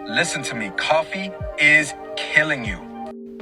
Listen to me, coffee is killing you.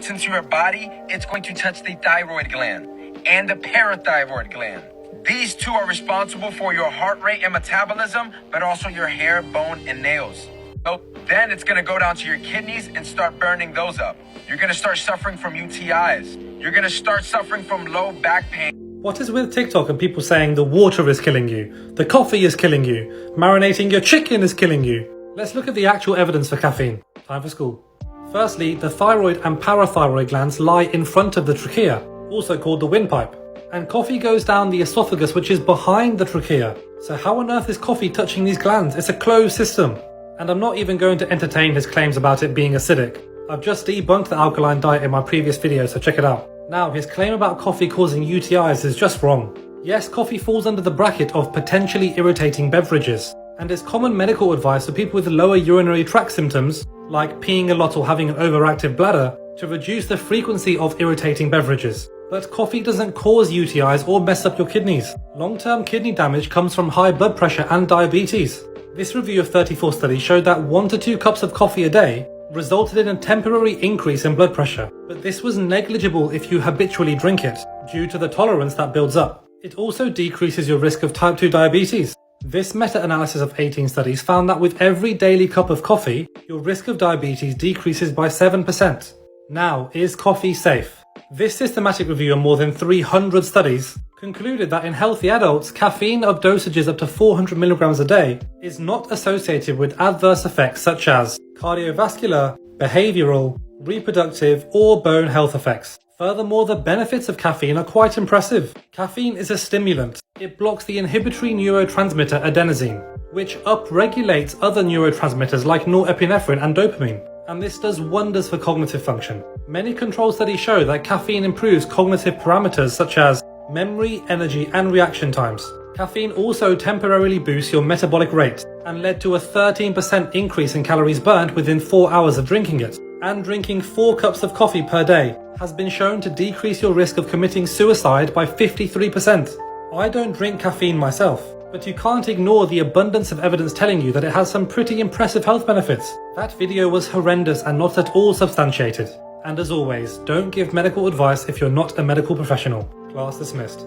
Since your body, it's going to touch the thyroid gland and the parathyroid gland. These two are responsible for your heart rate and metabolism, but also your hair, bone, and nails. So then it's gonna go down to your kidneys and start burning those up. You're gonna start suffering from UTIs. You're gonna start suffering from low back pain. What is with TikTok and people saying the water is killing you, the coffee is killing you, marinating your chicken is killing you? Let's look at the actual evidence for caffeine. Time for school. Firstly, the thyroid and parathyroid glands lie in front of the trachea, also called the windpipe. And coffee goes down the esophagus, which is behind the trachea. So how on earth is coffee touching these glands? It's a closed system. And I'm not even going to entertain his claims about it being acidic. I've just debunked the alkaline diet in my previous video, so check it out. Now, his claim about coffee causing UTIs is just wrong. Yes, coffee falls under the bracket of potentially irritating beverages, and is common medical advice for people with lower urinary tract symptoms, like peeing a lot or having an overactive bladder, to reduce the frequency of irritating beverages. But coffee doesn't cause UTIs or mess up your kidneys. Long-term kidney damage comes from high blood pressure and diabetes. This review of 34 studies showed that 1 to 2 cups of coffee a day resulted in a temporary increase in blood pressure, but this was negligible if you habitually drink it, due to the tolerance that builds up. It also decreases your risk of type 2 diabetes. This meta-analysis of 18 studies found that with every daily cup of coffee, your risk of diabetes decreases by 7%. Now, is coffee safe? This systematic review of more than 300 studies concluded that in healthy adults, caffeine of dosages up to 400 milligrams a day is not associated with adverse effects such as cardiovascular, behavioral, reproductive, or bone health effects. Furthermore, the benefits of caffeine are quite impressive. Caffeine is a stimulant. It blocks the inhibitory neurotransmitter adenosine, which upregulates other neurotransmitters like norepinephrine and dopamine. And this does wonders for cognitive function. Many control studies show that caffeine improves cognitive parameters such as memory, energy, and reaction times. Caffeine also temporarily boosts your metabolic rate and led to a 13% increase in calories burnt within 4 hours of drinking it. And drinking 4 cups of coffee per day has been shown to decrease your risk of committing suicide by 53%. I don't drink caffeine myself, but you can't ignore the abundance of evidence telling you that it has some pretty impressive health benefits. That video was horrendous and not at all substantiated. And as always, don't give medical advice if you're not a medical professional. Class dismissed.